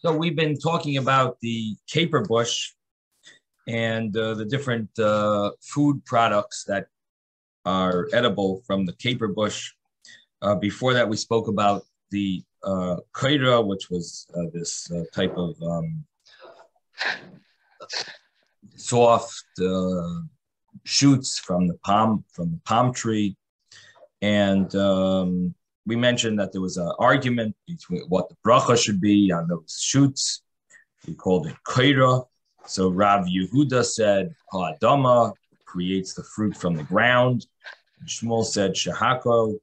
So we've been talking about the caper bush and the different food products that are edible from the caper bush. Before that, we spoke about the kaira, which was this type of soft shoots from the palm tree, and we mentioned that there was an argument between what the bracha should be on those shoots. We called it kaira. So Rav Yehuda said ha'adama creates the fruit from the ground. Shmuel said shahako,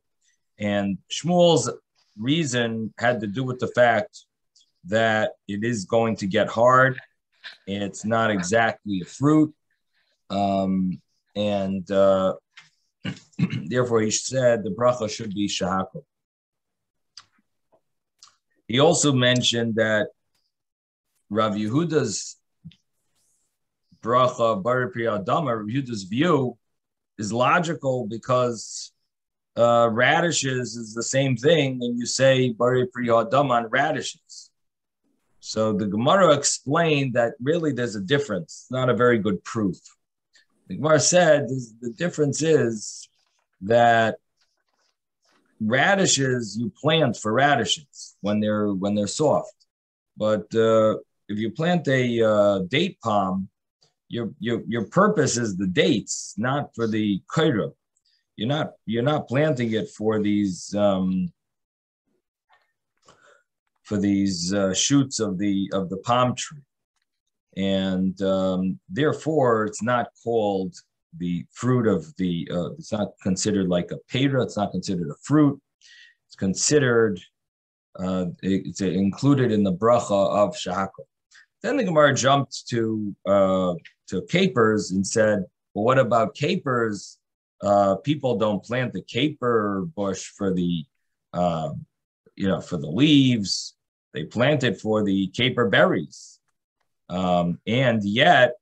and Shmuel's reason had to do with the fact that it is going to get hard and it's not exactly a fruit. And therefore he said the bracha should be shahako. He also mentioned that Rav Yehuda's bracha bari pri adama, Rav Yehuda's view is logical because radishes is the same thing, and you say bari pri adama on radishes. So the Gemara explained that really there's a difference. It's not a very good proof. The Gemara said the difference is that radishes you plant for radishes when they're soft, but if you plant a date palm, your purpose is the dates, not for the kaira. You're not planting it for these shoots of the palm tree, and therefore it's not called the fruit of the. It's not considered like a pera. It's not considered a fruit. It's considered. It's included in the bracha of shahako. Then the Gemara jumped to capers and said, "Well, what about capers? People don't plant the caper bush for the for the leaves. They plant it for the caper berries, and yet."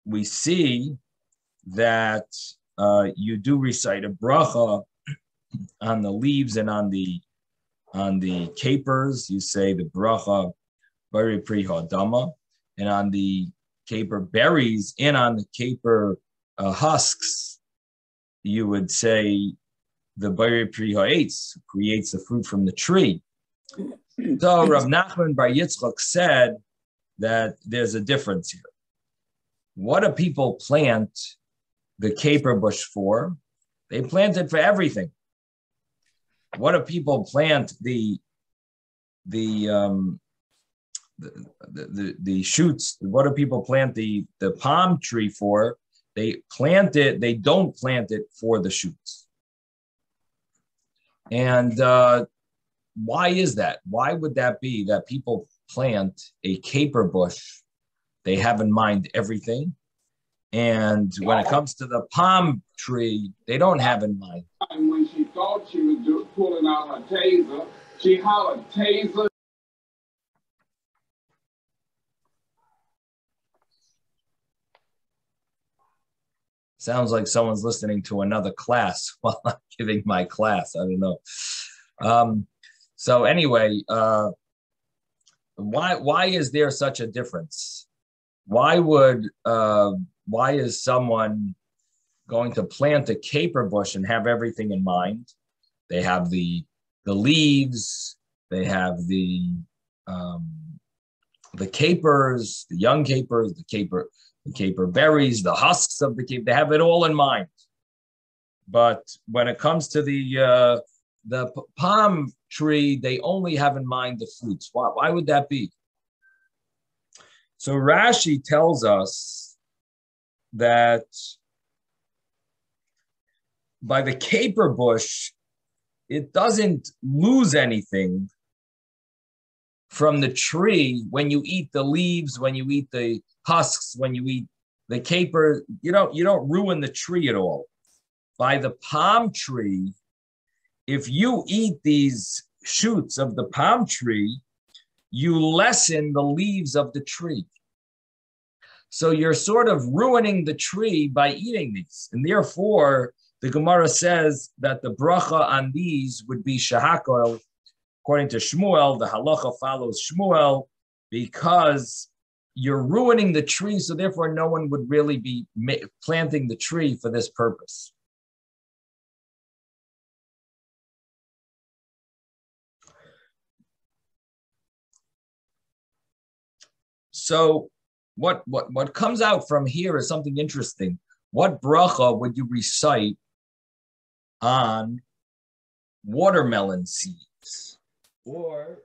We see that you do recite a bracha on the leaves and on the capers. You say the bracha bari pri hadama, and on the caper berries and on the caper husks, you would say the bari pri ha'etz, creates the fruit from the tree. So Rav Nachman Bar Yitzchak said that there's a difference here. What do people plant the caper bush for? They plant it for everything. What do people plant the shoots? What do people plant the palm tree for? They plant it. They don't plant it for the shoots. And why is that? Why would that be that people plant a caper bush? They have in mind everything. And when it comes to the palm tree, they don't have in mind. And when she thought she was pulling out her taser, she hollered, "Taser." Sounds like someone's listening to another class while I'm giving my class. I don't know. So anyway, why is there such a difference? Why is someone going to plant a caper bush and have everything in mind? They have the leaves, they have the capers, the young capers, the caper berries, the husks of the caper. They have it all in mind. But when it comes to the palm tree, they only have in mind the fruits. Why would that be? So Rashi tells us that by the caper bush, it doesn't lose anything from the tree when you eat the leaves, when you eat the husks, when you eat the caper. You don't ruin the tree at all. By the palm tree, if you eat these shoots of the palm tree, you lessen the leaves of the tree. So you're sort of ruining the tree by eating these. And therefore, the Gemara says that the bracha on these would be shahakol, according to Shmuel, the halacha follows Shmuel because you're ruining the tree, so therefore no one would really be planting the tree for this purpose. So what comes out from here is something interesting. What bracha would you recite on watermelon seeds or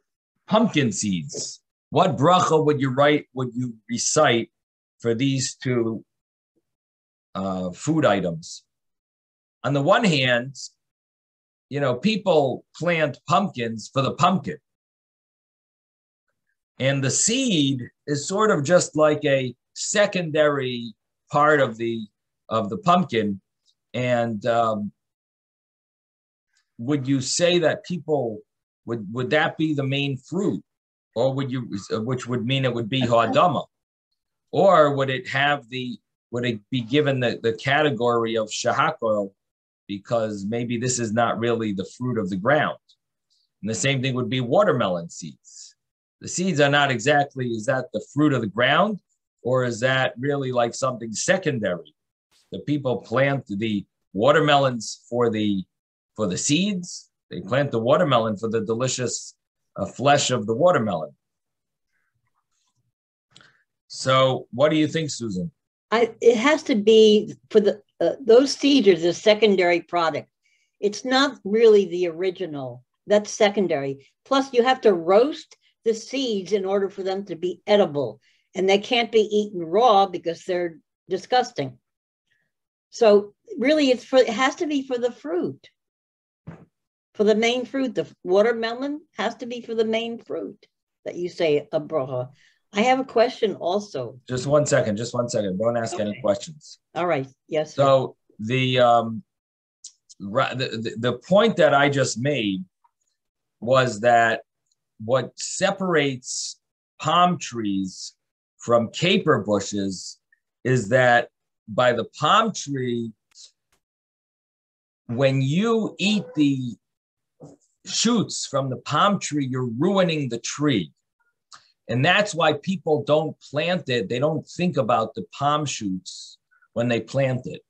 pumpkin seeds? What bracha would you recite for these two food items? On the one hand, people plant pumpkins for the pumpkin. And the seed is sort of just like a secondary part of the pumpkin. And would you say that people would that be the main fruit, or which would mean it would be ha'adama, or would it be given the category of shahakol, because maybe this is not really the fruit of the ground? And the same thing would be watermelon seeds. The seeds are not exactly, is that the fruit of the ground, or is that really like something secondary? The people plant the watermelons for the seeds. They plant the watermelon for the delicious flesh of the watermelon. So what do you think, Susan? It has to be for those seeds are the secondary product. It's not really the original. That's secondary. Plus, you have to roast the seeds in order for them to be edible, and they can't be eaten raw because they're disgusting. So really, it has to be for the fruit, for the main fruit. The watermelon has to be for the main fruit that you say a bracha. I have a question also. Just one second. Don't ask any questions. All right. Yes. So the point that I just made was that what separates palm trees from caper bushes is that by the palm tree, when you eat the shoots from the palm tree, you're ruining the tree. And that's why people don't plant it. They don't think about the palm shoots when they plant it.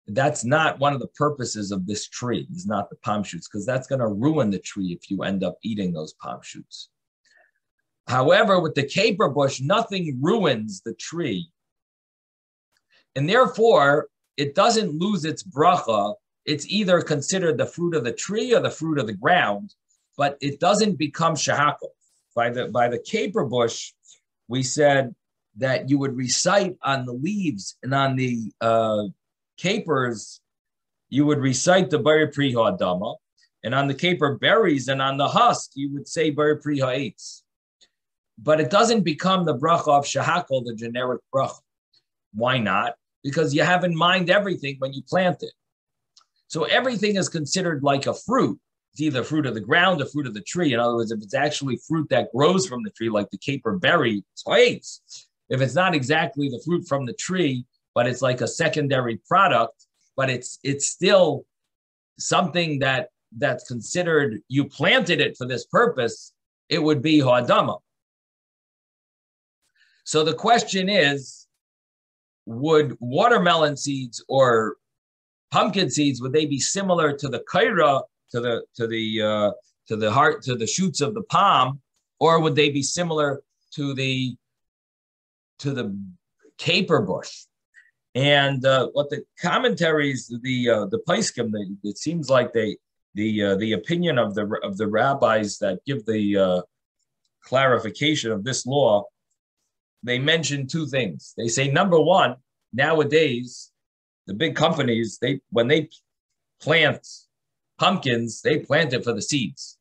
That's not one of the purposes of this tree, is not the palm shoots, because that's going to ruin the tree if you end up eating those palm shoots. However, with the caper bush, nothing ruins the tree. And therefore, it doesn't lose its bracha. It's either considered the fruit of the tree or the fruit of the ground, but it doesn't become shahakol. By the caper bush, we said that you would recite on the leaves and on the capers, you would recite the Bari Pri Ha'adama, and on the caper berries and on the husk, you would say Bari Pri Ha'etz. But it doesn't become the bracha of shahakol, the generic bracha. Why not? Because you have in mind everything when you plant it. So everything is considered like a fruit. It's either fruit of the ground or fruit of the tree. In other words, if it's actually fruit that grows from the tree, like the caper berry, it's ha'etz. If it's not exactly the fruit from the tree, but it's like a secondary product, but it's still something that's considered, you planted it for this purpose, it would be ha'adama. So the question is, would watermelon seeds or pumpkin seeds, would they be similar to the kaira, to the shoots of the palm, or would they be similar to the caper bush? And what the commentaries, the Paiskim, it seems like the opinion of the rabbis that give the clarification of this law, they mention two things. They say, number one, nowadays the big companies, when they plant pumpkins, they plant it for the seeds.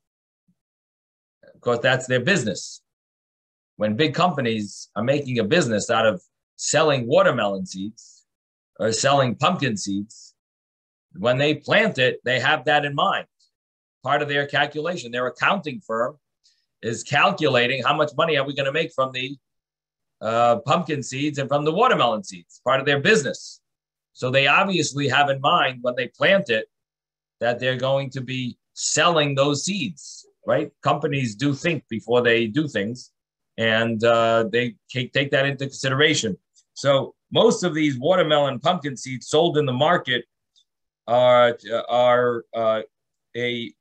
Of course, that's their business. When big companies are making a business out of selling watermelon seeds or selling pumpkin seeds, when they plant it, they have that in mind. Part of their calculation, their accounting firm is calculating how much money are we going to make from the pumpkin seeds and from the watermelon seeds, part of their business. So they obviously have in mind when they plant it that they're going to be selling those seeds. right? Companies do think before they do things, and they take that into consideration. So most of these watermelon pumpkin seeds sold in the market are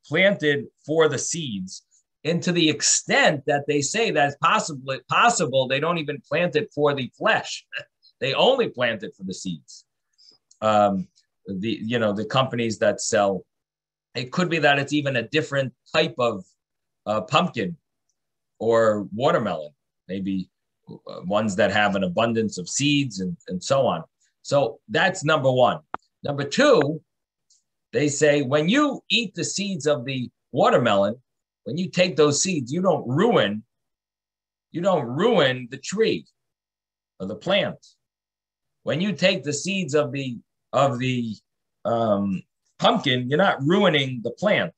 planted for the seeds. And to the extent that they say that's possible, they don't even plant it for the flesh. They only plant it for the seeds. The companies that sell, it could be that it's even a different type of pumpkin or watermelon, maybe ones that have an abundance of seeds and so on. So that's number one. Number two, they say when you eat the seeds of the watermelon, when you take those seeds, you don't ruin the tree or the plant. When you take the seeds of the pumpkin, you're not ruining the plant.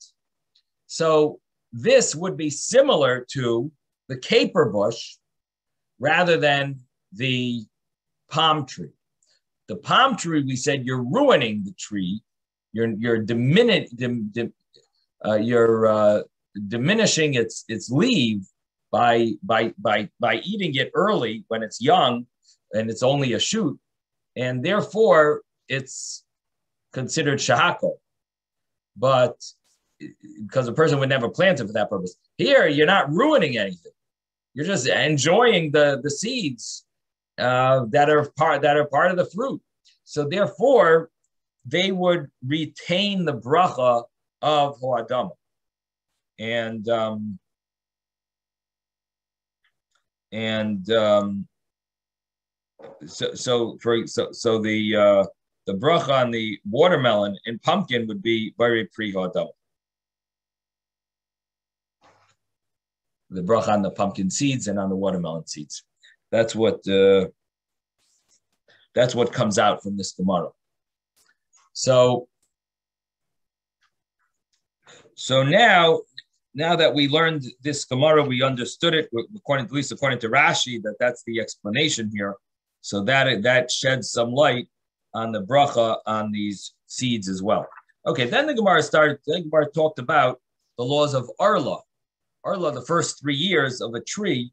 So this would be similar to the caper bush rather than the palm tree. The palm tree, we said, you're ruining the tree. You're diminishing its leaf by eating it early when it's young and it's only a shoot, and therefore it's considered shahako. But because a person would never plant it for that purpose. Here, you're not ruining anything. You're just enjoying the seeds that are part of the fruit. So therefore, they would retain the bracha of ho'adama. And the bracha on the watermelon and pumpkin would be very pri ho'adama. The bracha on the pumpkin seeds and on the watermelon seeds. That's what comes out from this Gemara. So now that we learned this Gemara, we understood it, according to Rashi, that's the explanation here. So that sheds some light on the bracha on these seeds as well. Okay, then the Gemara talked about the laws of Arla. Arla, the first 3 years of a tree,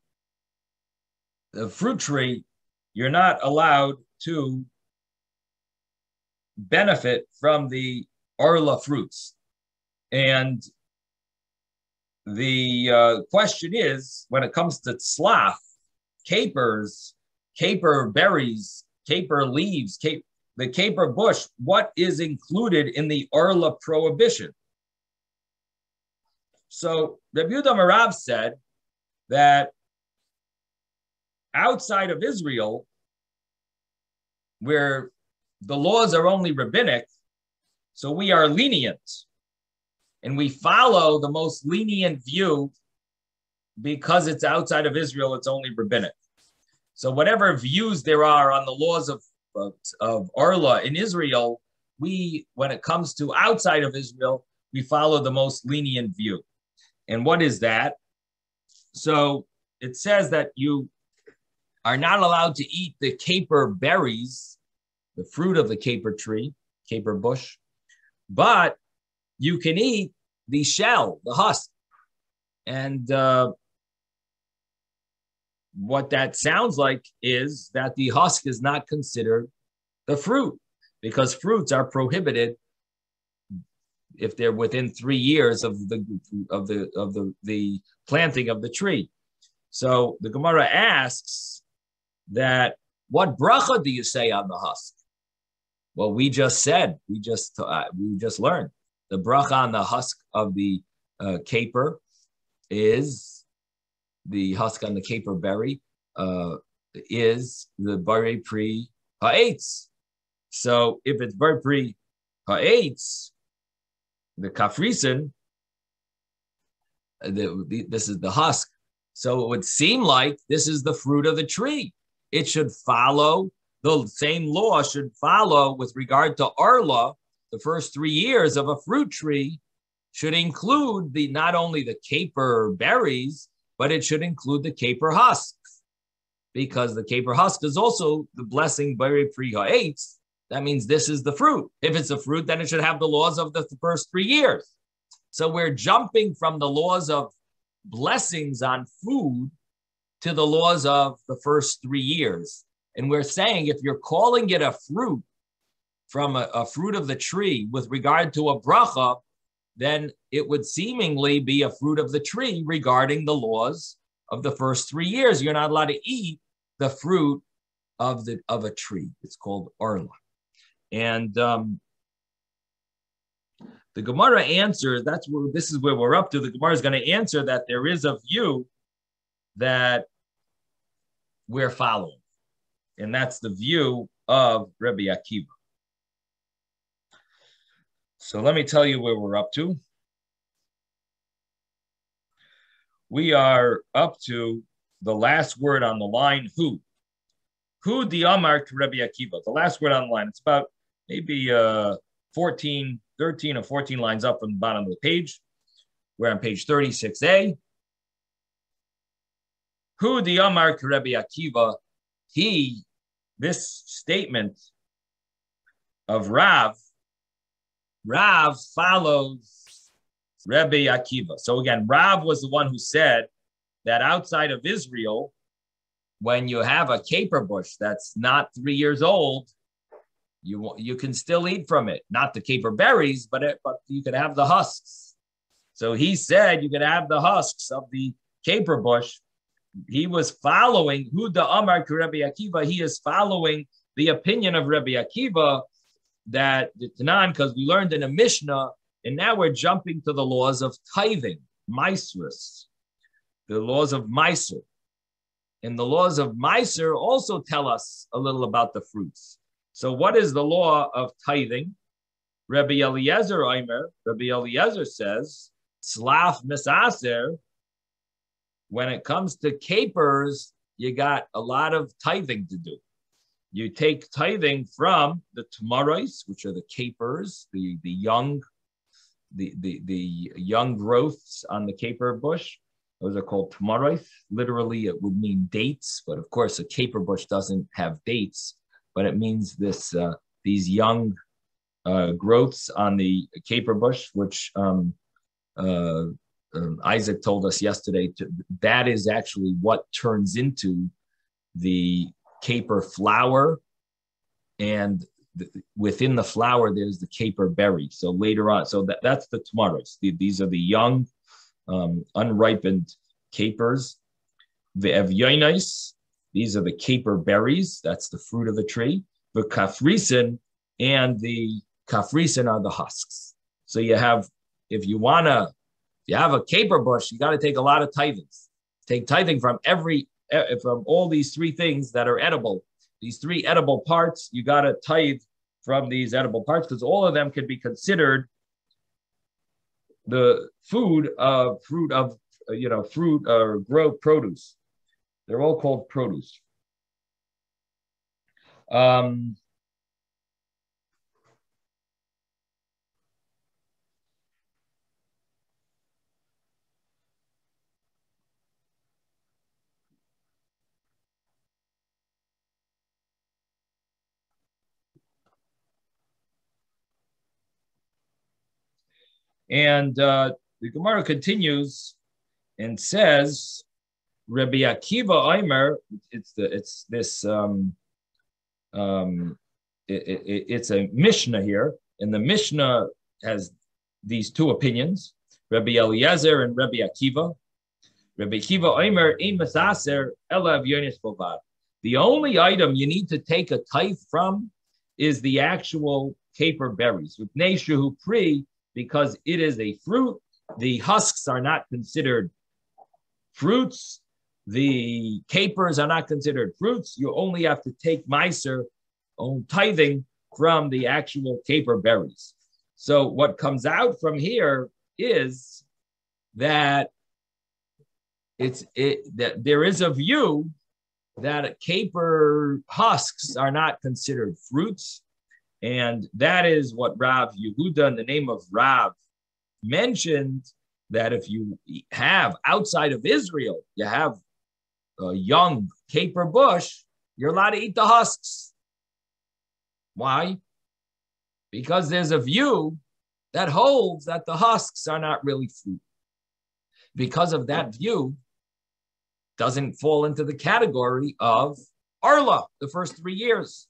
the fruit tree, you're not allowed to benefit from the Arla fruits. And the question is, when it comes to tzlach, capers, caper berries, caper leaves, the caper bush, what is included in the Arla prohibition? So Rabbi Yehuda Marav said that outside of Israel, where the laws are only rabbinic, so we are lenient, and we follow the most lenient view because it's outside of Israel, it's only rabbinic. So whatever views there are on the laws of Arla in Israel, when it comes to outside of Israel, we follow the most lenient view. And what is that? So it says that you are not allowed to eat the caper berries, the fruit of the caper tree, caper bush, but you can eat the shell, the husk. And what that sounds like is that the husk is not considered the fruit, because fruits are prohibited if they're within 3 years of the planting of the tree. So the Gemara asks that, what bracha do you say on the husk? Well, we just learned the bracha on the husk of the caper is the husk on the caper berry is the bari pri ha'etz. So if it's bari pri ha'etz, the kafrisen, this is the husk. So it would seem like this is the fruit of the tree. It should follow, the same law should follow with regard to Arla. The first 3 years of a fruit tree should include not only the caper berries, but it should include the caper husks, because the caper husk is also the blessing bari pri ha'etz. That means this is the fruit. If it's a fruit, then it should have the laws of the first 3 years. So we're jumping from the laws of blessings on food to the laws of the first 3 years. And we're saying if you're calling it a fruit from a fruit of the tree with regard to a bracha, then it would seemingly be a fruit of the tree regarding the laws of the first 3 years. You're not allowed to eat the fruit of a tree. It's called orla. And the Gemara answers, this is where we're up to. The Gemara is going to answer that there is a view that we're following. And that's the view of Rabbi Akiva. So let me tell you where we're up to. We are up to the last word on the line, who. Who the Amar to Rabbi Akiva. The last word on the line. It's about maybe 13 or 14 lines up from the bottom of the page. We're on page 36a. Who the Amar to Rabbi Akiva. This statement of Rav follows Rabbi Akiva. So again, Rav was the one who said that outside of Israel, when you have a caper bush that's not 3 years old, you can still eat from it. Not the caper berries, but you could have the husks. So he said you could have the husks of the caper bush. He was following Huda Amar to Rabbi Akiva. He is following the opinion of Rabbi Akiva that the Tanan, because we learned in a Mishnah, and now we're jumping to the laws of tithing, Maisrus, the laws of Meiser. And the laws of Meiser also tell us a little about the fruits. So what is the law of tithing? Rabbi Eliezer Omer, Rabbi Eliezer says, Slaf Misaser, when it comes to capers, you got a lot of tithing to do. You take tithing from the tamaros, which are the capers, the young growths on the caper bush. Those are called tamaros. Literally, it would mean dates, but of course, a caper bush doesn't have dates. But it means these young growths on the caper bush, which Isaac told us yesterday. That is actually what turns into the caper flower, and within the flower there's the caper berry. So later on, that's the tamaros. These are the young, unripened capers. The evyonis, these are the caper berries. That's the fruit of the tree. The kafrisen and the kafrisen are the husks. So you have, if you have a caper bush, you got to take a lot of tithings. Take tithing from all these three things that are edible. These three edible parts, you got to tithe from these edible parts, because all of them could be considered the fruit or grow produce. They're all called produce. And the Gemara continues and says, Rabbi Akiva Omer, it's a Mishnah here, and the Mishnah has these two opinions, Rabbi Eliezer and Rabbi Akiva. Rabbi Akiva Omer ein masaser ela avyonis bovad. The only item you need to take a tithe from is the actual caper berries, with neshu pri, because it is a fruit. The husks are not considered fruits. The capers are not considered fruits. You only have to take meiser, own tithing, from the actual caper berries. So what comes out from here is that that there is a view that caper husks are not considered fruits. And that is what Rav Yehuda, in the name of Rav, mentioned, that if you have outside of Israel, you have a young caper bush, you're allowed to eat the husks. Why? Because there's a view that holds that the husks are not really fruit. Because of that view, doesn't fall into the category of Arla, the first 3 years.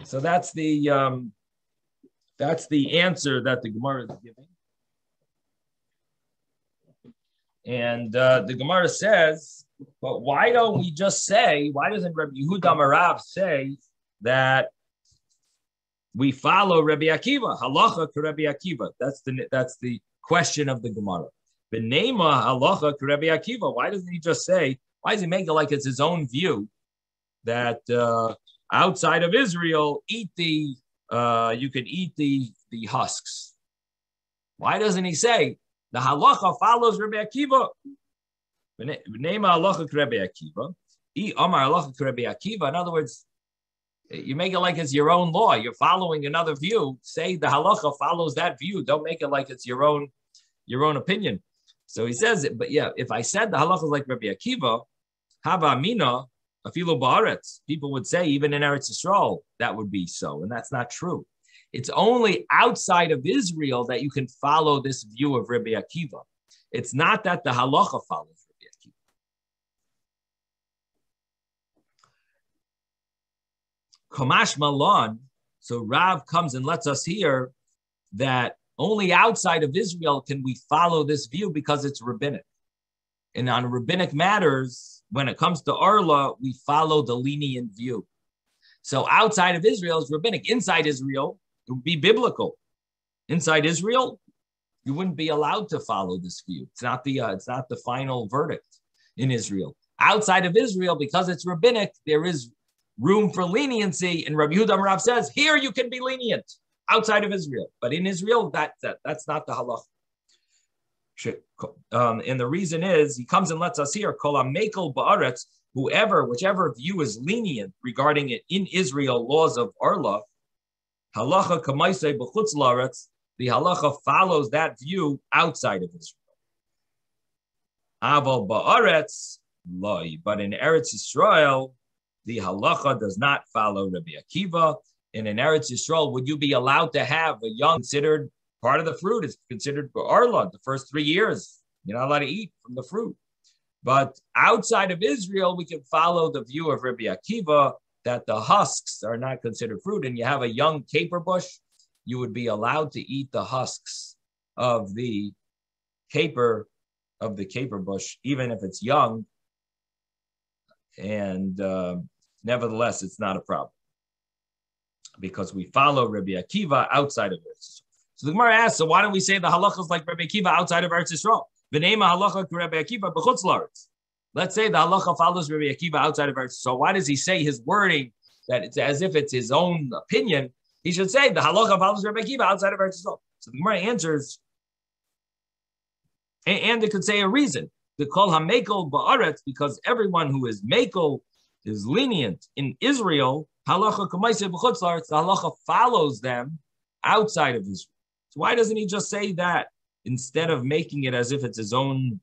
So that's the answer that the Gemara is giving. And the Gemara says, but why don't we just say, why doesn't Rabbi Yehuda Marav say that we follow Rabbi Akiva, halacha to Rabbi Akiva? That's the question of the Gemara. B'neima halacha to Rabbi Akiva. Why doesn't he just say, why does he make it like it's his own view that outside of Israel, you can eat the husks? Why doesn't he say the halacha follows Rabbi Akiva? B'neima halacha to Rabbi Akiva. Amar halacha to Rabbi Akiva. In other words, you make it like it's your own law. You're following another view. Say the halacha follows that view. Don't make it like it's your own opinion. So he says, but yeah, if I said the halacha is like Rabbi Akiva, hava amina, afilu ba'aretz, people would say even in Eretz Yisrael that would be so, and that's not true. It's only outside of Israel that you can follow this view of Rabbi Akiva. It's not that the halacha follows Rabbi Akiva. Kamash Malon, so Rav comes and lets us hear that only outside of Israel can we follow this view because it's rabbinic. And on rabbinic matters, when it comes to Arla, we follow the lenient view. So outside of Israel is rabbinic. Inside Israel, it would be biblical. Inside Israel, you wouldn't be allowed to follow this view. It's not the final verdict in Israel. Outside of Israel, because it's rabbinic, there is room for leniency. And Rabbi Yehuda Rav says, here you can be lenient outside of Israel. But in Israel, that's not the halacha. And the reason is, he comes and lets us hear, kol hamekel ba'aretz, whichever view is lenient regarding it in Israel, laws of Arla, halacha kamaisei b'chutz la'aretz, the halacha follows that view outside of Israel. Aval ba'aretz loy, but in Eretz Yisrael, the halacha does not follow Rabbi Akiva. And in Eretz Yisrael, would you be allowed to have a young considered part of the fruit is considered Arla the first 3 years? You're not allowed to eat from the fruit. But outside of Israel, we can follow the view of Rabbi Akiva that the husks are not considered fruit. And you have a young caper bush, you would be allowed to eat the husks of the caper bush, even if it's young. And nevertheless, it's not a problem, because we follow Rabbi Akiva outside of Eretz Yisrael. So the Gemara asks, so why don't we say the halacha is like Rabbi Akiva outside of Eretz Yisrael? V'neima halacha to Rabbi Akiva b'chutz la'aretz. Let's say the halacha follows Rabbi Akiva outside of Eretz Yisrael. Why does he say his wording that it's as if it's his own opinion? He should say the halacha follows Rabbi Akiva outside of Eretz Yisrael. So the Gemara answers, and it could say a reason. The kol hamekel ba'aretz, because everyone who is mekel is lenient in Israel. Halacha k'maiseh b'chutz la'aretz, the halacha follows them outside of Israel. So why doesn't he just say that instead of making it as if it's his own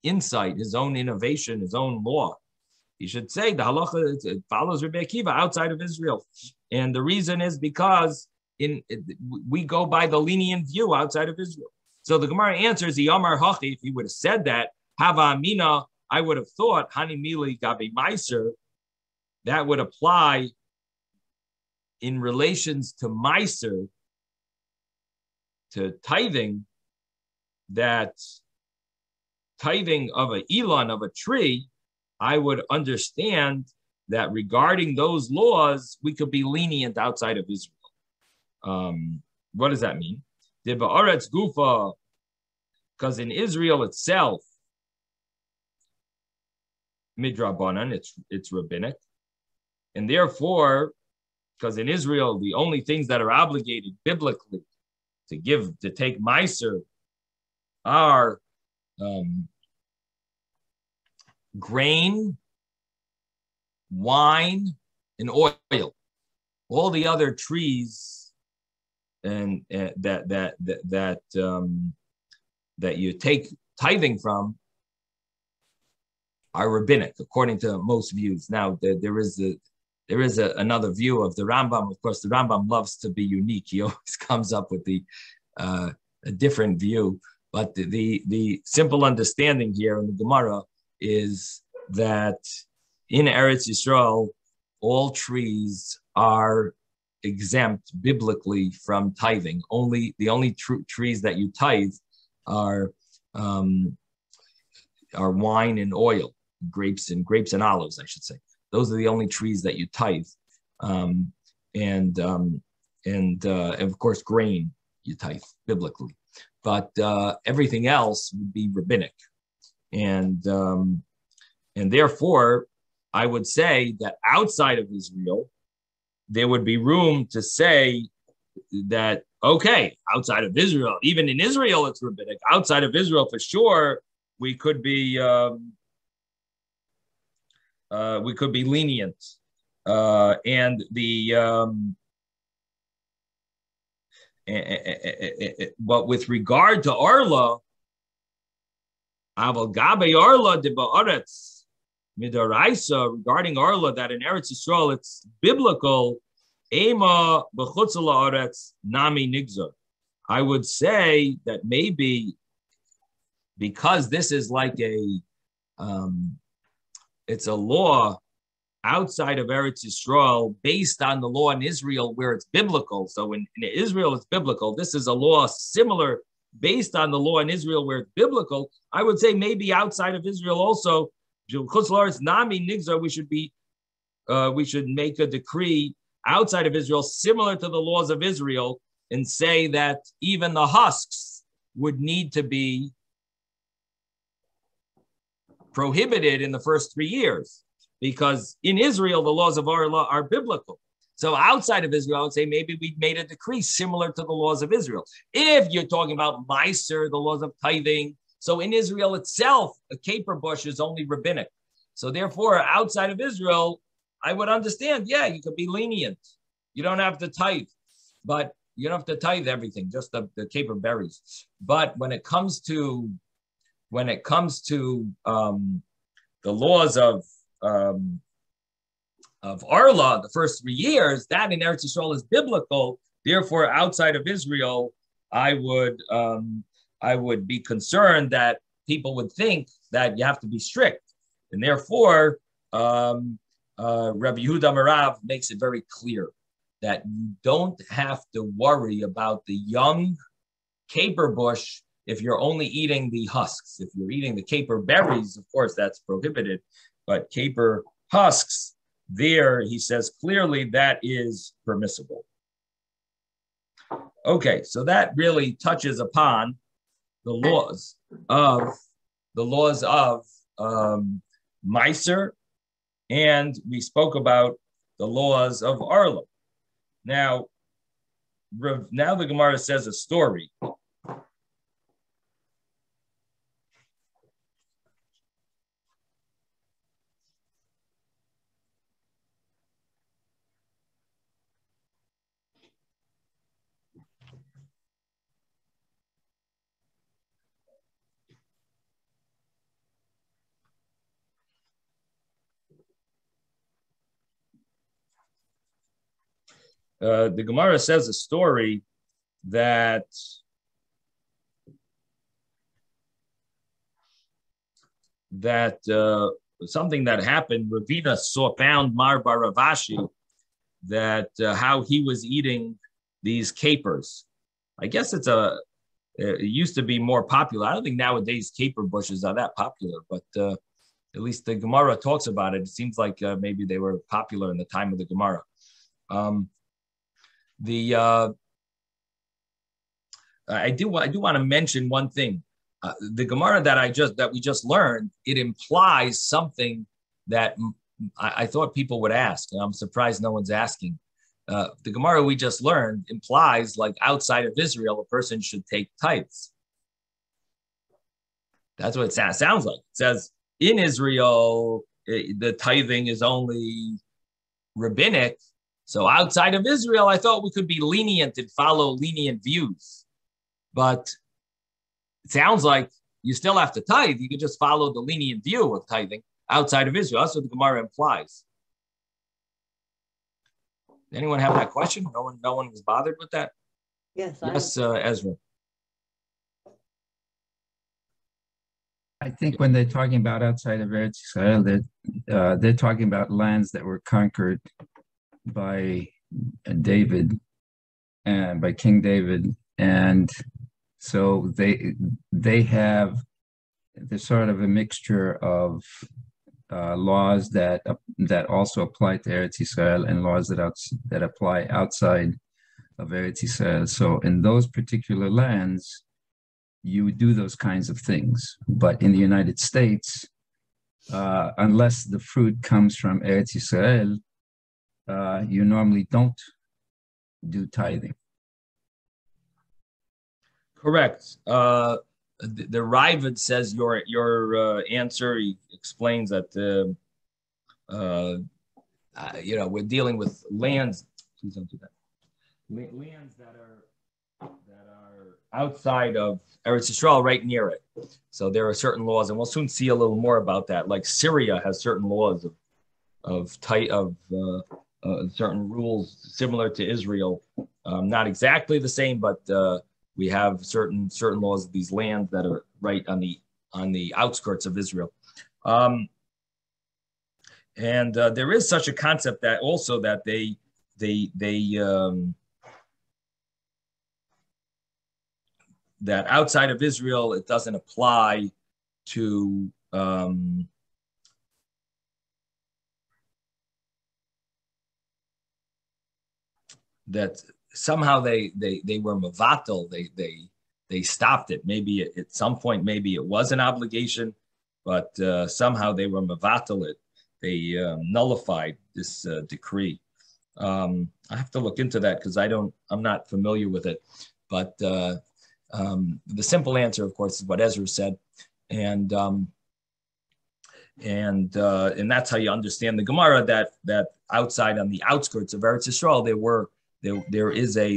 insight, his own innovation, his own law? He should say the halacha follows Rabbi Akiva outside of Israel. And the reason is because we go by the lenient view outside of Israel. So the Gemara answers, the Yamar Hachi, if he would have said that, Hava Amina, I would have thought, Hani Mili Gabi Meiser, that would apply in relations to Meiser, to tithing, that tithing of an Elon, of a tree, I would understand that regarding those laws, we could be lenient outside of Israel. What does that mean? Ba'aretz gufa, because in Israel itself, midrabanan, it's rabbinic, and therefore, because in Israel the only things that are obligated biblically to take meiser are grain, wine, and oil. All the other trees and that you take tithing from are rabbinic according to most views. Now there is there is another view of the Rambam. Of course, the Rambam loves to be unique. He always comes up with a different view. But the simple understanding here in the Gemara is that in Eretz Yisrael, all trees are exempt biblically from tithing. The only trees that you tithe are wine and oil, grapes and olives, I should say. Those are the only trees that you tithe, and of course grain you tithe biblically, but everything else would be rabbinic, and therefore I would say that outside of Israel there would be room to say that, okay, outside of Israel, even in Israel it's rabbinic. Outside of Israel, for sure, we could be lenient, and but with regard to Arla, Aval Gabe Arla de Ba'aretz Midaraisa, regarding Arla, that in Eretz Yisrael it's biblical, Ema b'chutz la'aretz nami nigzar. I would say that maybe because this is like it's a law outside of Eretz Yisrael based on the law in Israel where it's biblical. So in Israel it's biblical. This is a law similar based on the law in Israel where it's biblical. I would say maybe outside of Israel also, nami nigzar, we should make a decree outside of Israel similar to the laws of Israel and say that even the husks would need to be prohibited in the first 3 years, because in Israel the laws of our law are biblical. So outside of Israel, I would say maybe we made a decree similar to the laws of Israel. If you're talking about Meiser, the laws of tithing, so in Israel itself, a caper bush is only rabbinic. So therefore, outside of Israel, I would understand, yeah, you could be lenient. You don't have to tithe, but you don't have to tithe everything, just the caper berries. But when it comes to the laws of Arla, the first 3 years, that in Eretz Yisrael is biblical. Therefore, outside of Israel, I would be concerned that people would think that you have to be strict, and therefore, Rabbi Yehuda Marav makes it very clear that you don't have to worry about the young caper bush if you're only eating the husks. If you're eating the caper berries, of course, that's prohibited, but caper husks, there, he says clearly that is permissible. Okay, so that really touches upon the laws of Meiser, and we spoke about the laws of Arla. Now the Gemara says a story. The Gemara says a story that something that happened. Ravina found Mar Baravashi, that how he was eating these capers. I guess it used to be more popular. I don't think nowadays caper bushes are that popular, but at least the Gemara talks about it. It seems like maybe they were popular in the time of the Gemara. I do want to mention one thing. The Gemara that we just learned, it implies something that I thought people would ask, and I'm surprised no one's asking. The Gemara we just learned implies, like, outside of Israel, a person should take tithes. That's what it sounds like. It says in Israel, the tithing is only rabbinic. So outside of Israel, I thought we could be lenient and follow lenient views. But it sounds like you still have to tithe. You could just follow the lenient view of tithing outside of Israel. That's what the Gemara implies. Anyone have that question? No one was bothered with that? Yes. Yes, Ezra. I think when they're talking about outside of Eretz Israel, they're talking about lands that were conquered by David and by King David, and so there's sort of a mixture of laws that also apply to Eretz Israel and laws that apply outside of Eretz Israel. So in those particular lands, you would do those kinds of things. But in the United States, unless the fruit comes from Eretz Israel, you normally don't do tithing. Correct. The Ravid says your answer. He explains that we're dealing with lands. Please don't do that. Lands that are outside of Eretz Yisrael, right near it. So there are certain laws, and we'll soon see a little more about that. Like Syria has certain laws of certain rules similar to Israel, not exactly the same, but we have certain laws of these lands that are right on the outskirts of Israel. And there is such a concept that also that they that outside of Israel, it doesn't apply to that somehow they were mavatal, they stopped it. Maybe at some point, maybe it was an obligation, but somehow they were mavatal it. They nullified this decree. I have to look into that because I'm not familiar with it. But the simple answer, of course, is what Ezra said, and that's how you understand the Gemara, that outside on the outskirts of Eretz Yisrael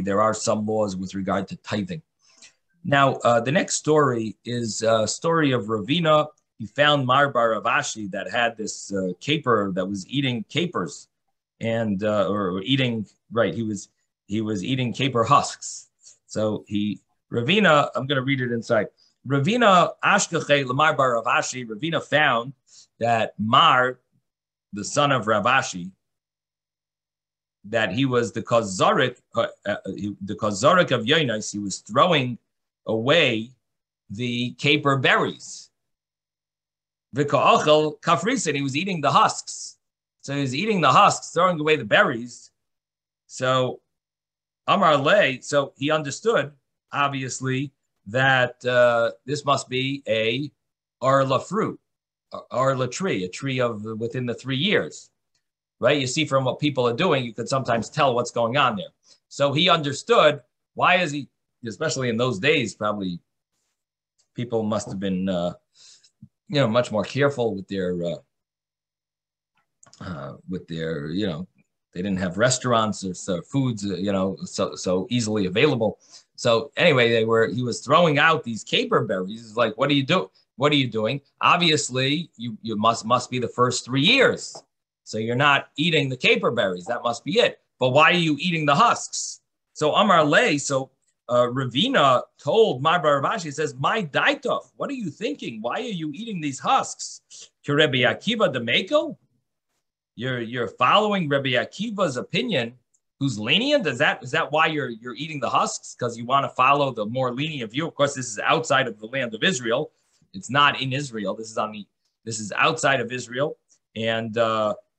there are some laws with regard to tithing. Now the next story is a story of Ravina. He found Marbar of Ashi that had this caper that was eating capers, and or eating right. He was eating caper husks. So Ravina, I'm going to read it inside. Ravina Ashkeche Lamar Bar Rav Ashi. Ravina found that Mar, the son of Rav Ashi, that he was the Kazarik of Yonis. He was throwing away the caper berries. V'ka'achel kafrisin. He was eating the husks. So he was eating the husks, throwing away the berries. So Amar Le, so he understood, obviously, that this must be a arla fruit, arla tree, a tree of within the 3 years, right? You see from what people are doing, you could sometimes tell what's going on there. So he understood, why is he, especially in those days, probably people must have been, much more careful with their, they didn't have restaurants or foods, so easily available. So anyway, he was throwing out these caper berries. He's like, what do you do? What are you doing? Obviously, you must be the first 3 years. So you're not eating the caper berries. That must be it. But why are you eating the husks? So Amar Le, Ravina told Marbar Rav Ashi, he says, my daitov, what are you thinking? Why are you eating these husks? Rebbe Akiva Demeko? You're following Rebbe Akiva's opinion, who's lenient. Is that why you're eating the husks? Because you want to follow the more lenient view. Of course, this is outside of the land of Israel. It's not in Israel. This is outside of Israel. And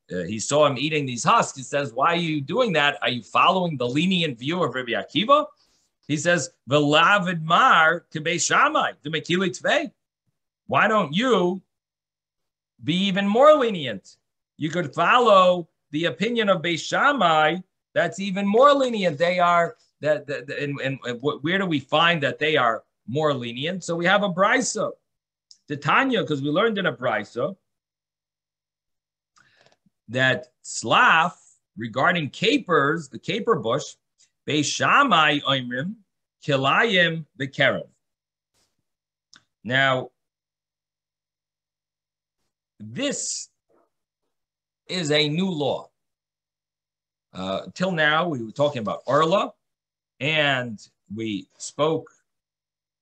he saw him eating these husks. He says, why are you doing that? Are you following the lenient view of Rebbe Akiva? He says, V'lavid mar k'bei shamai d'mekili tvei. Why don't you be even more lenient? You could follow the opinion of Beis Shammai. That's even more lenient. They are and where do we find that they are more lenient? So we have a brisa, Titania, because we learned in a brisa that slaf regarding capers, the caper bush, Beis Shammai oimrim kilayim b'kerem. Now, this is a new law. Till now, we were talking about Arla, and we spoke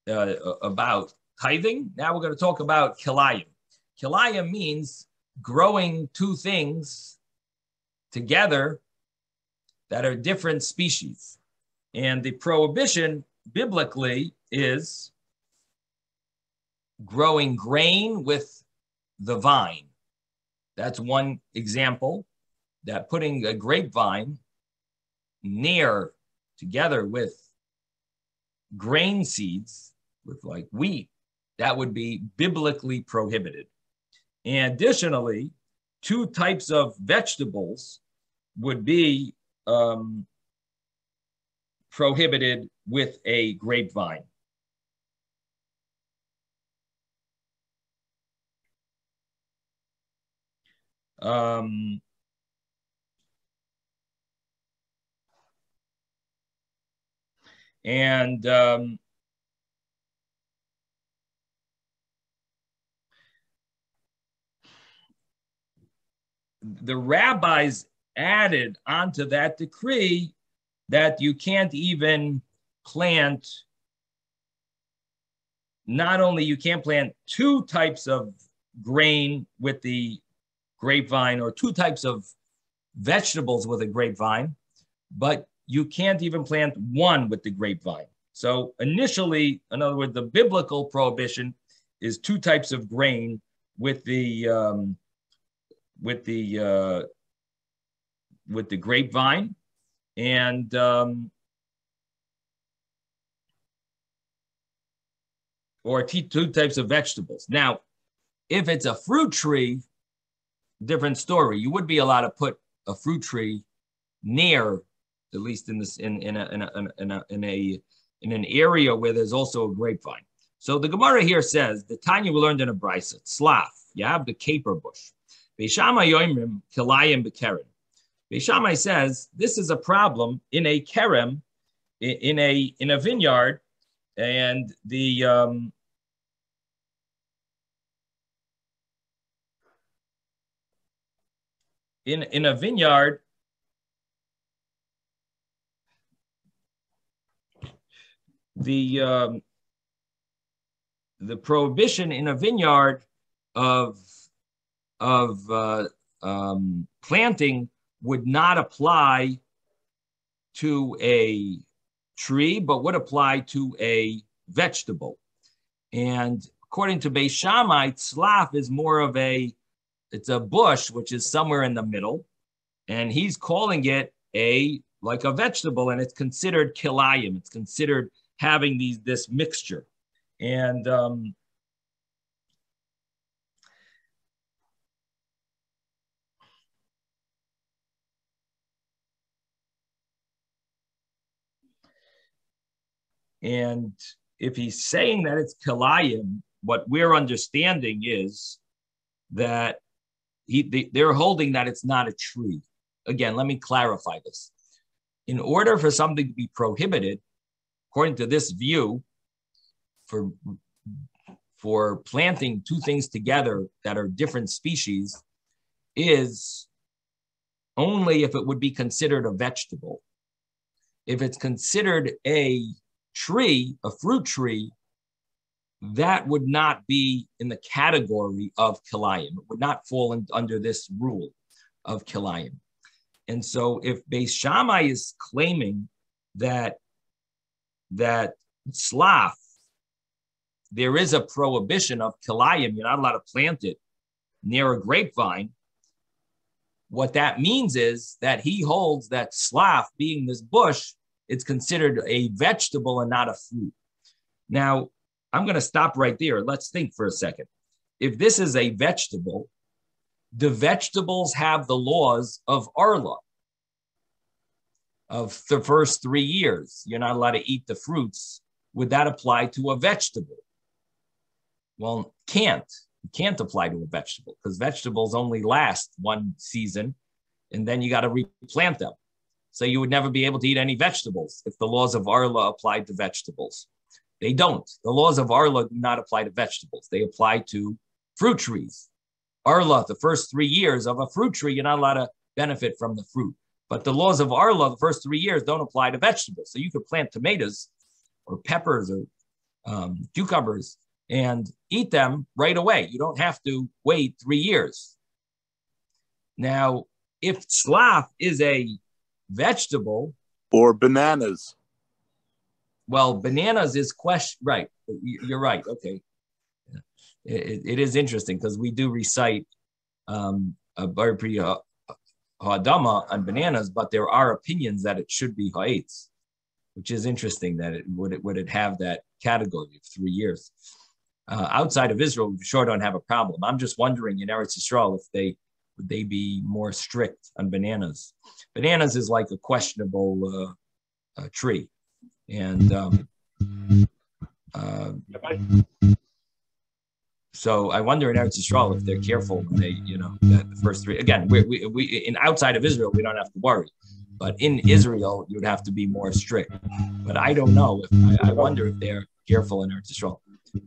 about tithing. Now we're going to talk about kilayim. Kilayim means growing two things together that are different species. And the prohibition biblically is growing grain with the vine. That's one example, that putting a grapevine near together with grain seeds, with like wheat, that would be biblically prohibited. And additionally, two types of vegetables would be prohibited with a grapevine. The rabbis added onto that decree that you can't even plant, not only you can't plant two types of grain with the grapevine or two types of vegetables with a grapevine, but you can't even plant one with the grapevine. So initially, in other words, the biblical prohibition is two types of grain with the grapevine, and or two types of vegetables. Now, if it's a fruit tree, different story. You would be allowed to put a fruit tree near, at least in this in an area where there's also a grapevine. So the Gemara here says the Tanya we learned in a brisa, tzlaf. You have the caper bush. Beis Shammai yoimrim kilayim b'kerem. Beis Shammai says this is a problem in a kerem, in a vineyard, and the in a vineyard, the prohibition in a vineyard of planting would not apply to a tree, but would apply to a vegetable. And according to Beis Shammai, tzlaf is more of it's a bush, which is somewhere in the middle, and he's calling it like a vegetable, and it's considered kilayim. It's considered having this mixture. And if he's saying that it's kilayim, what we're understanding is that they're holding that it's not a tree. Again, let me clarify this. In order for something to be prohibited, according to this view, for planting two things together that are different species, is only if it would be considered a vegetable. If it's considered a tree, a fruit tree, that would not be in the category of kilayim. It would not fall under this rule of kilayim. And so if Beis Shammai is claiming that tzlaf, there is a prohibition of kilayim, you're not allowed to plant it near a grapevine, what that means is that he holds that tzlaf, being this bush, it's considered a vegetable and not a fruit. Now, I'm going to stop right there. Let's think for a second. If this is a vegetable, the vegetables have the laws of Arla, of the first 3 years. You're not allowed to eat the fruits. Would that apply to a vegetable? Well, it can't apply to a vegetable because vegetables only last one season and then you got to replant them. So you would never be able to eat any vegetables if the laws of Arla applied to vegetables. They don't. The laws of Arla do not apply to vegetables. They apply to fruit trees. Arla, the first 3 years of a fruit tree, you're not allowed to benefit from the fruit. But the laws of Arla, the first 3 years, don't apply to vegetables. So you could plant tomatoes or peppers or cucumbers and eat them right away. You don't have to wait 3 years. Now, if tzlaf is a vegetable, or bananas. well, bananas is question, right? You're right. Okay, it is interesting because we do recite a bar pri ha'adama on bananas, but there are opinions that it should be ha'etz, which is interesting. That it would have that category of 3 years. Outside of Israel, we sure don't have a problem. I'm just wondering in Eretz Yisrael if would they be more strict on bananas. Bananas is like a questionable tree, and so I wonder in Eretz Yisrael if they're careful when they, that the first 3. Again, we in outside of Israel we don't have to worry, but in Israel you'd have to be more strict. But I don't know. I wonder if they're careful in Eretz Yisrael,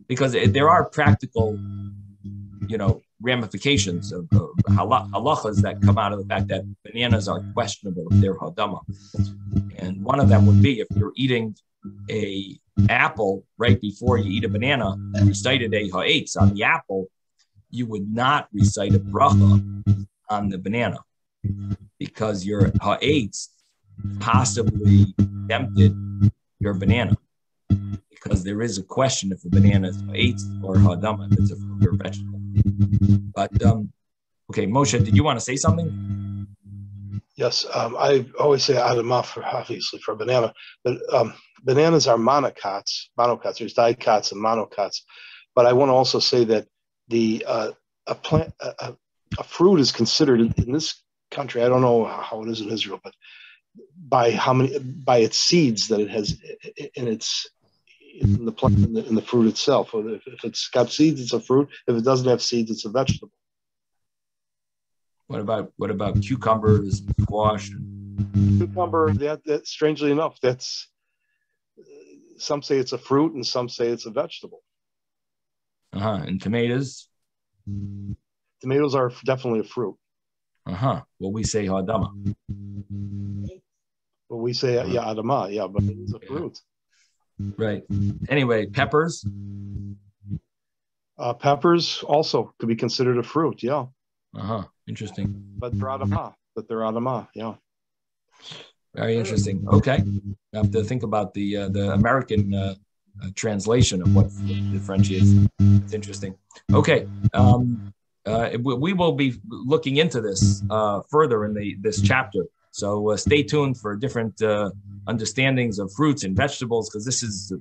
because there are practical, ramifications of halachas that come out of the fact that bananas are questionable if they're hadama. And one of them would be if you're eating a apple right before you eat a banana and recited a ha'etz on the apple, you would not recite a bracha on the banana because your ha'etz possibly tempted your banana, because there is a question if a banana is ha'etz or hadama, if it's a fruit or vegetable. But okay, Moshe, did you want to say something? Yes, I always say adamah obviously for banana, but bananas are monocots. There's dicots and monocots. But I want to also say that a fruit is considered in this country. I don't know how it is in Israel, but by its seeds that it has in the plant, in the fruit itself. Or if it's got seeds, it's a fruit. If it doesn't have seeds, it's a vegetable. What about cucumbers, squash? Cucumber, that strangely enough, that's some say it's a fruit and some say it's a vegetable. And tomatoes? Tomatoes are definitely a fruit. Well, we say hadama. Well, we say adama, but it is a fruit. Right. Anyway, peppers? Peppers also could be considered a fruit, yeah. Interesting. But they're adama, yeah. Very interesting. Okay. I have to think about the American translation of what differentiates. It's interesting. Okay. We will be looking into this further in this chapter. So stay tuned for different understandings of fruits and vegetables, because this is,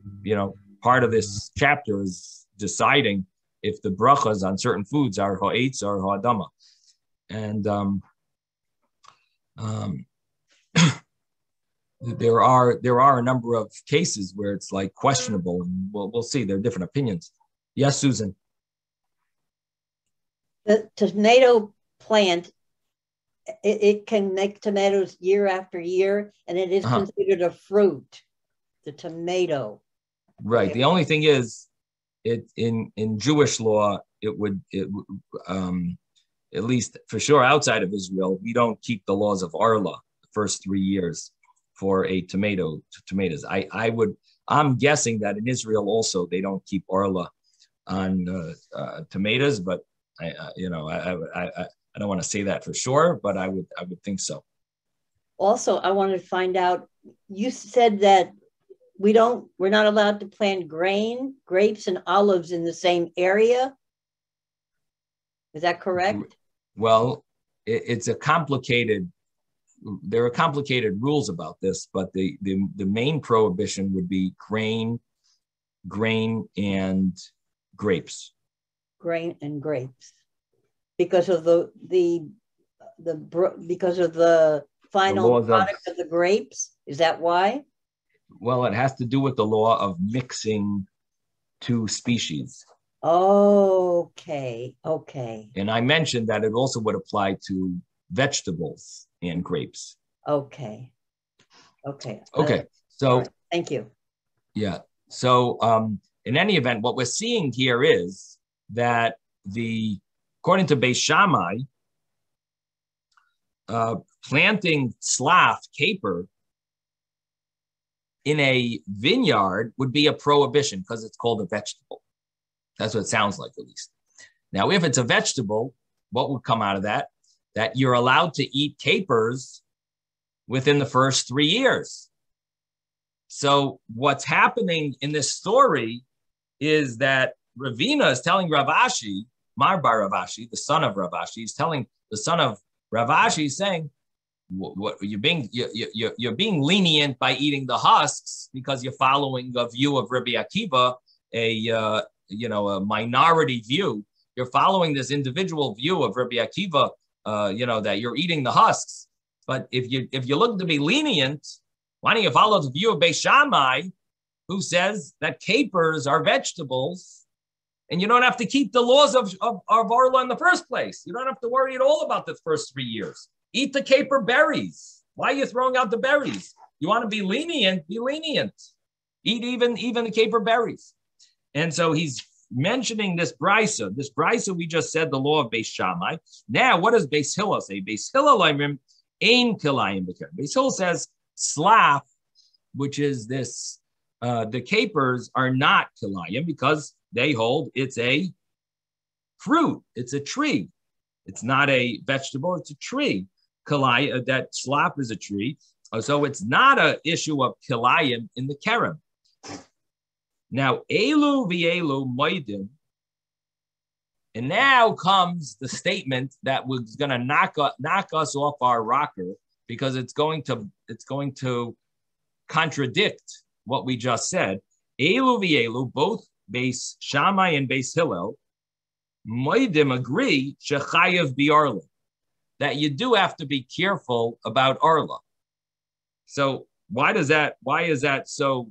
part of this chapter is deciding if the brachas on certain foods are ha'etz or ha'adama. And there are a number of cases where it's like questionable, and we'll see. There are different opinions. Yes, Susan. The tomato plant, it can make tomatoes year after year, and it is considered a fruit. The tomato. Right. Okay. The only thing is, in Jewish law, at least for sure outside of Israel, we don't keep the laws of Arla the first 3 years for a tomatoes. I'm guessing that in Israel also they don't keep Arla on tomatoes, but I don't want to say that for sure, but I would think so. Also, I wanted to find out, you said that we're not allowed to plant grapes and olives in the same area. Is that correct? Well, there are complicated rules about this, but the main prohibition would be grain and grapes. Grain and grapes, because of the final product of the grapes. Is that why? Well, it has to do with the law of mixing two species. Okay. And I mentioned that it also would apply to vegetables and grapes. Okay. So right. Thank you. Yeah. So in any event, what we're seeing here is that according to Beis Shammai, planting slav, caper, in a vineyard would be a prohibition because it's called a vegetable. That's what it sounds like, at least. Now, if it's a vegetable, what would come out of that? That you're allowed to eat capers within the first 3 years. So what's happening in this story is that Ravina is telling Rav Ashi, Marbar Rav Ashi, the son of Rav Ashi, he's telling the son of Rav Ashi, saying, what you're being lenient by eating the husks because you're following a view of Rabbi Akiva, a minority view. You're following this individual view of Rabbi Akiva, that you're eating the husks. But if you're looking to be lenient, why don't you follow the view of Beis Shammai, who says that capers are vegetables, and you don't have to keep the laws of Orla in the first place. You don't have to worry at all about the first 3 years. Eat the caper berries. Why are you throwing out the berries? You want to be lenient, be lenient. Eat even the caper berries. And so he's mentioning this brisa. This brisa, we just said the law of Beis Shammai. Now, what does Beis Hillel say? Beis Hillel ain kilayim b'kerem. Beis Hillel says slaf, which is this, the capers are not kilayim because they hold it's a fruit, it's a tree. It's not a vegetable, it's a tree. That slap is a tree. So it's not an issue of kilayim in the kerem. Now, elu v'elu moedim, and now comes the statement that was going to knock us off our rocker because it's going to contradict what we just said. Elu v'elu, both Beis Shammai and Beis Hillel, moedim agree shechayev bi'arla, that you do have to be careful about arla. So why is that so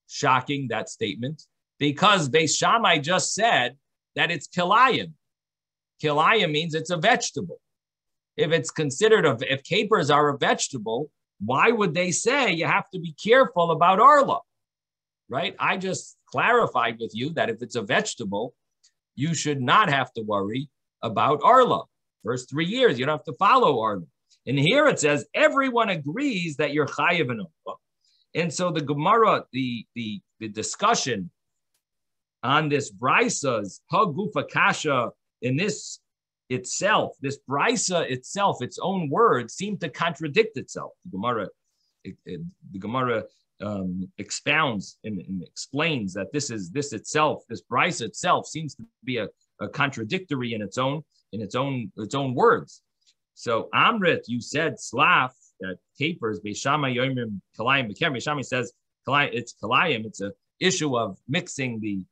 shocking, that statement? Because Beis Shammai just said that it's kilayim. Kilayim means it's a vegetable. If it's considered if capers are a vegetable, why would they say you have to be careful about arla? Right? I just clarified with you that if it's a vegetable, you should not have to worry about arla. First 3 years, you don't have to follow arla. And here it says everyone agrees that you're chayiv in arla. And so the Gemara, the discussion on this brisa's hagufa kasha in this itself, this brisa itself, its own words seem to contradict itself. The Gemara expounds and explains that this brisa itself seems to be a contradictory in its own words. So Amrit, you said slaf, that capers, Beis Shammai yomim kalayim b'kerem. Beis Shammai says it's kalayim. It's a issue of mixing the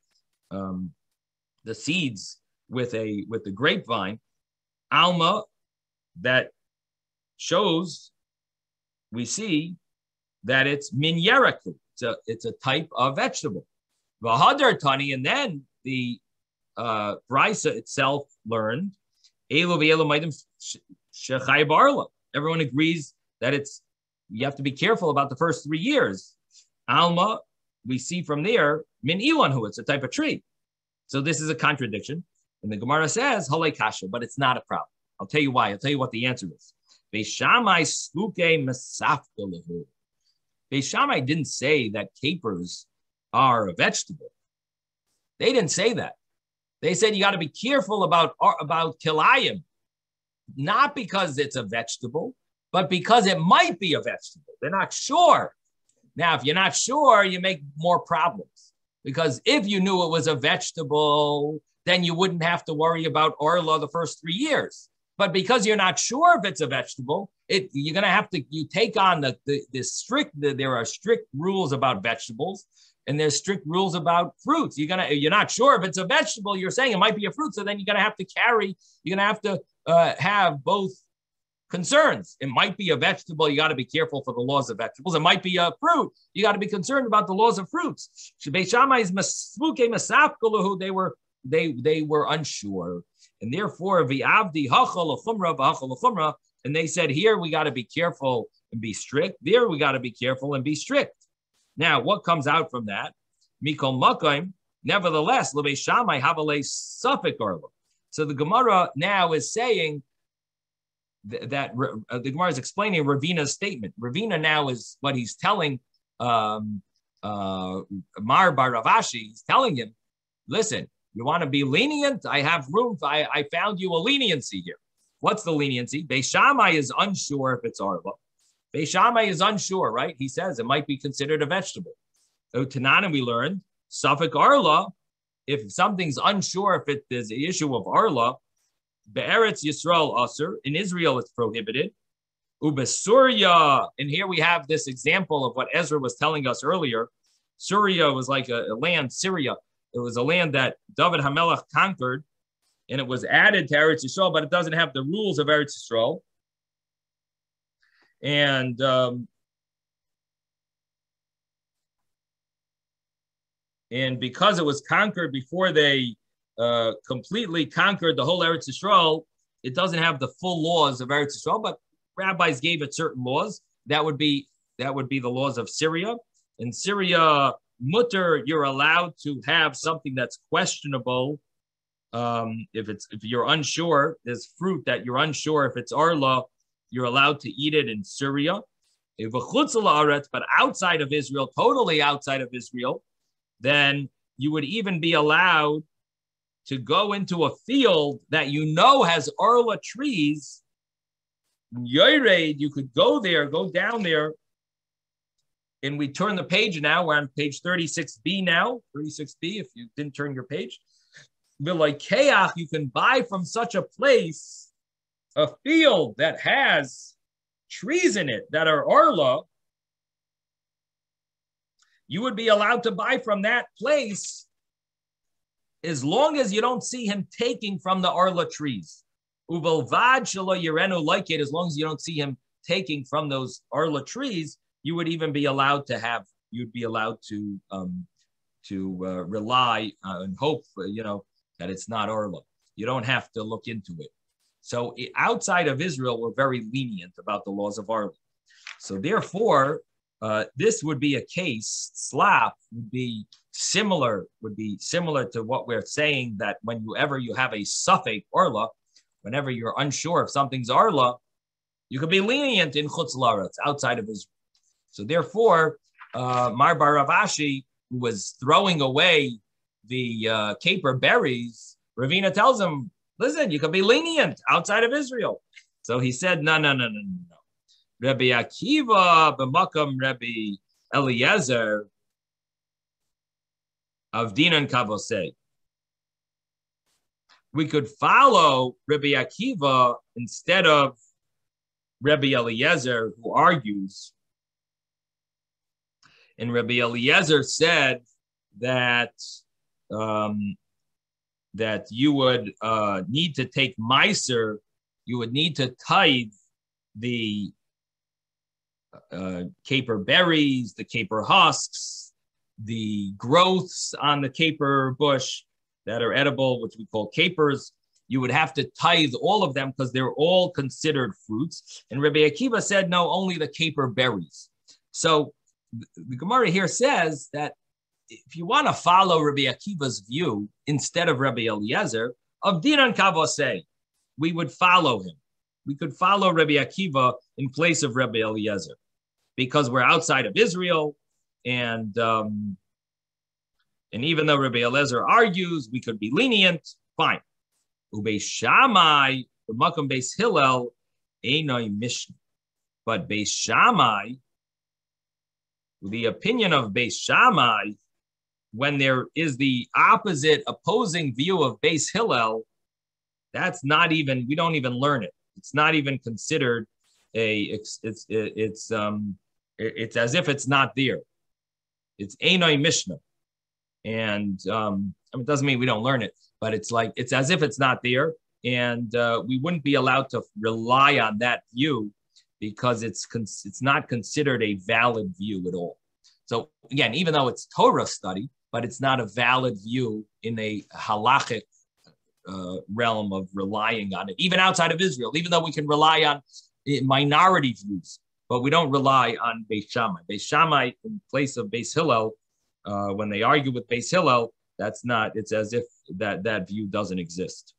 seeds with the grapevine. Alma, that shows, we see that it's min yeraku. It's a type of vegetable. V'hadar tani, and then the brisa itself learned elu v'elu maidim shechay barla. Everyone agrees that you have to be careful about the first 3 years. Alma, we see from there min ilanhu. It's a type of tree. So this is a contradiction. And the Gemara says halei kasha, but it's not a problem. I'll tell you why. I'll tell you what the answer is. Beis Shammai sluke mesafkalahu. Beis Shammai didn't say that capers are a vegetable. They didn't say that. They said you got to be careful about kilayim, not because it's a vegetable, but because it might be a vegetable. They're not sure. Now, if you're not sure, you make more problems. Because if you knew it was a vegetable, then you wouldn't have to worry about orla the first 3 years. But because you're not sure if it's a vegetable, you're going to have to, you take on there are strict rules about vegetables, and there's strict rules about fruits. You're not sure if it's a vegetable, you're saying it might be a fruit, so then you're going to have to have both concerns. It might be a vegetable, you got to be careful for the laws of vegetables. It might be a fruit, you got to be concerned about the laws of fruits. Beis Shammai's masfuke masafkalahu, they were unsure. And therefore, v'avdi hachal l'chumra v'hachal l'chumra, and they said, here we got to be careful and be strict. There we got to be careful and be strict. Now, what comes out from that? Mikol makayim, nevertheless, l'beis Shammai havalei safek arla. So the Gemara now is saying, the Gemara is explaining Ravina's statement. Ravina now is what he's telling Mar Bar Rav Ashi. He's telling him, listen, you want to be lenient? I have room. I found you a leniency here. What's the leniency? Beis Shammai is unsure if it's arla. Beis Shammai is unsure, right? He says it might be considered a vegetable. Tanana, we learned, Suffolk arla, if something's unsure if it is the issue of arla, Be'eretz Yisrael Asur, in Israel it's prohibited. Ubesurya, and here we have this example of what Ezra was telling us earlier. Surya was like a land, Syria. It was a land that David HaMelech conquered, and it was added to Eretz Yisrael, but it doesn't have the rules of Eretz Yisrael. And because it was conquered before they completely conquered the whole Eretz Yisrael, it doesn't have the full laws of Eretz Yisrael, but rabbis gave it certain laws. That would be the laws of Syria. In Syria, mutter, you're allowed to have something that's questionable. If you're unsure, there's fruit that you're unsure if it's arla, you're allowed to eat it in Syria. But outside of Israel, totally outside of Israel, then you would even be allowed to go into a field that you know has arla trees. Yored, you could go down there, and we turn the page now. We're on page 36b now, 36b, if you didn't turn your page. V'loikeach, you can buy from such a place a field that has trees in it that are arla. You would be allowed to buy from that place as long as you don't see him taking from the arla trees. Uvalvad shelo yirenu like it, as long as you don't see him taking from those arla trees, you would even be allowed to have. You'd be allowed to rely and hope, that it's not arla. You don't have to look into it. So outside of Israel, we're very lenient about the laws of arla. So therefore, this would be a case. Slap would be similar to what we're saying, that whenever you have a suffix arla, whenever you're unsure if something's arla, you could be lenient in chutz la'aretz, outside of Israel. So therefore, Mar Bar Rav Ashi, who was throwing away the caper berries, Ravina tells him, listen, you can be lenient outside of Israel. So he said, no. Rabbi Akiva b'makam Rabbi Eliezer of Dinan Kavosei. We could follow Rabbi Akiva instead of Rabbi Eliezer, who argues. And Rabbi Eliezer said that that you would need to take meiser, you would need to tithe the caper berries, the caper husks, the growths on the caper bush that are edible, which we call capers. You would have to tithe all of them because they're all considered fruits. And Rabbi Akiva said, no, only the caper berries. So the Gemara here says that if you want to follow Rabbi Akiva's view instead of Rabbi Eliezer, of Dinan Kavosei, we would follow him. We could follow Rabbi Akiva in place of Rabbi Eliezer because we're outside of Israel, and even though Rabbi Eliezer argues we could be lenient, fine. Ubeis Shammai, the Makam Beis Hillel, Einoi Mishnah. But Beis Shammai, the opinion of Beis Shammai, when there is the opposite opposing view of Beis Hillel, that's not even, we don't even learn it. It's not even considered it's as if it's not there. It's Einoi Mishnah. And it doesn't mean we don't learn it, but it's as if it's not there. And we wouldn't be allowed to rely on that view because it's not considered a valid view at all. So again, even though it's Torah study, but it's not a valid view in a halachic realm of relying on it, even outside of Israel, even though we can rely on minority views, but we don't rely on Beis Shammai. Beis Shammai in place of Beis Hillel, when they argue with Beis Hillel, it's as if that view doesn't exist.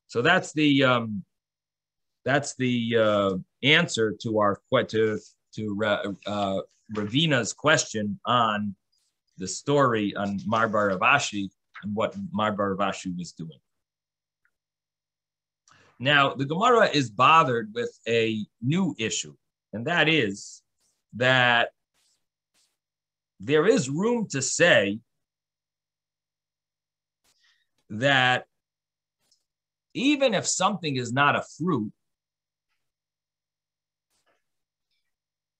So that's the that's the answer to our Ravina's question on the story on Mar Bar Avashi and what Mar Bar Avashi was doing. Now, the Gemara is bothered with a new issue, and that is that there is room to say that even if something is not a fruit,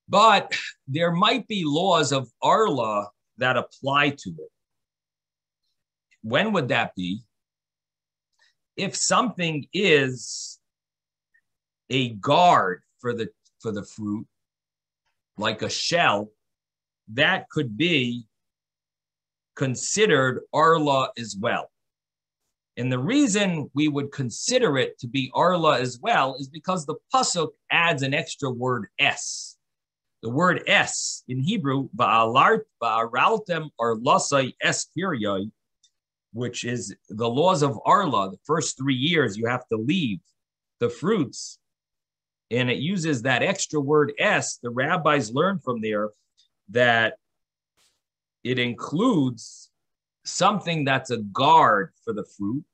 but there might be laws of Arla that apply to it. When would that be? If something is a guard for the fruit, like a shell, that could be considered Arla as well. And the reason we would consider it to be Arla as well is because the pasuk adds an extra word es. The word es in Hebrew, ba'araltem or lasai es kiryai, which is the laws of Arla. The first 3 years you have to leave the fruits. And it uses that extra word es. The rabbis learned from there that it includes something that's a guard for the fruit.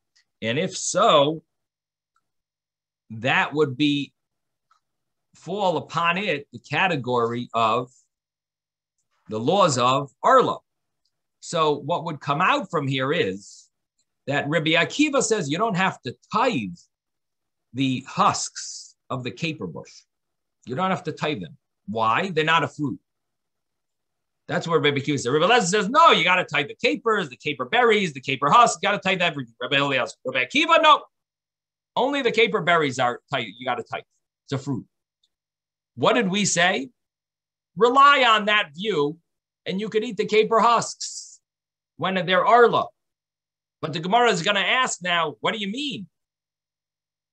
And if so, that would fall upon it the category of the laws of Arla. So what would come out from here is that Rabbi Akiva says you don't have to tithe the husks of the caper bush. You don't have to tithe them. Why? They're not a fruit. That's what Rabbi Akiva says. Rabbi Eliezer says, no, you got to tithe the capers, the caper berries, the caper husks. You got to tithe everything. Rabbi Akiva, no. Only the caper berries are tithe. You got to tithe. It's a fruit. What did we say? Rely on that view, and you could eat the caper husks when they're Arla. But the Gemara is going to ask now, what do you mean?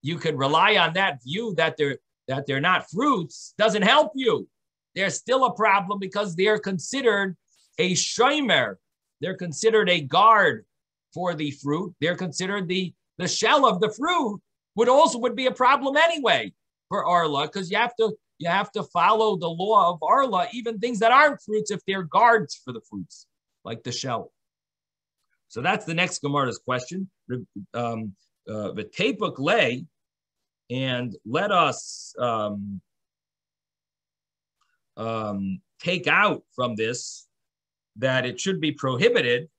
You could rely on that view that they're not fruits. Doesn't help you. There's still a problem because they're considered a shomer. They're considered a guard for the fruit. They're considered the shell of the fruit would be a problem anyway for Arla, because you have to follow the law of Arla, even things that aren't fruits, if they're guards for the fruits, like the shell. So that's the next Gemara's question. The Tapuk lay, and let us take out from this that it should be prohibited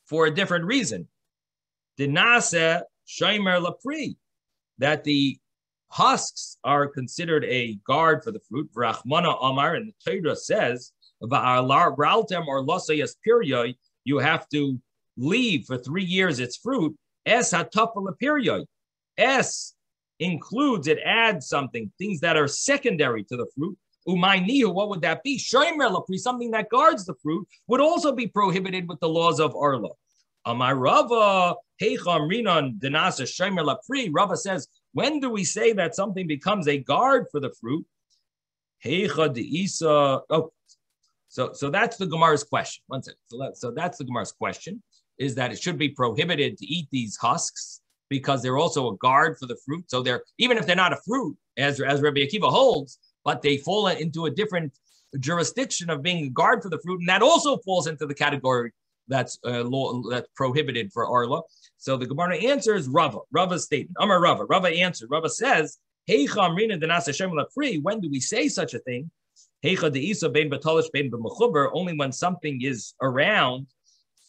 for a different reason. Dinase shomer lapri, that the husks are considered a guard for the fruit. Rachmana Amar, and the Torah says, "Va'alaraltem or lasayas piryoi," you have to leave for 3 years its fruit. Es hatapel piryoi. Es includes, it adds something, things that are secondary to the fruit. Umaynihu, what would that be? Shomer lapri, something that guards the fruit, would also be prohibited with the laws of Arla. Amar Rava, heicham rinon dinasa shomer lapri. Rava says, when do we say that something becomes a guard for the fruit? Heicha deisa. Oh, so that's the Gemara's question. One second. So that's the Gemara's question, is that it should be prohibited to eat these husks because they're also a guard for the fruit. So they're, even if they're not a fruit, as Rabbi Akiva holds, but they fall into a different jurisdiction of being a guard for the fruit, and that also falls into the category that's that's prohibited for Arla. So the Gemara answers Rava's statement. Amar Rava. Rava answered. Rava says, "Heicha amrina denas Hashem lapri." When do we say such a thing? Heicha deisa bein batalish bein b'mechuber. Only when something is around,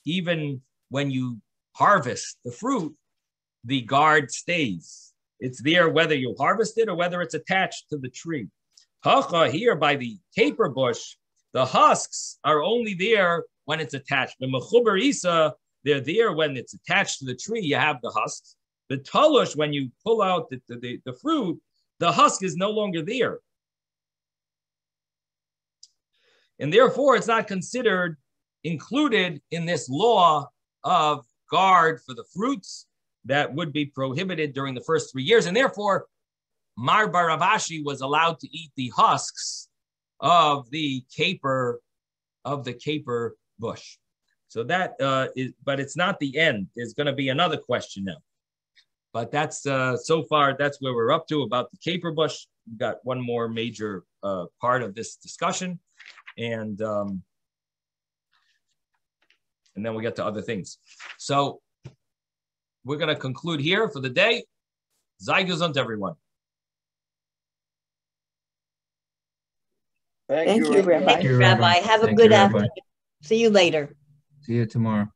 even when you harvest the fruit, the guard stays. It's there whether you harvest it or whether it's attached to the tree. Hacha, here by the caper bush, the husks are only there when it's attached. The mechuber isa, they're there when it's attached to the tree. You have the husks. The talush, when you pull out the fruit, the husk is no longer there. And therefore, it's not considered included in this law of guard for the fruits that would be prohibited during the first 3 years. And therefore, Mar Bar Avashi was allowed to eat the husks of the caper bush. So that is, but it's not the end. There's going to be another question now. But that's so far, that's where we're up to about the caper bush. We've got one more major part of this discussion. And then we get to other things. So we're going to conclude here for the day. Sei gesund, everyone. Thank you, Rabbi. Thank you, Rabbi. Have a Thank good you, Rabbi. afternoon. See you later. See you tomorrow.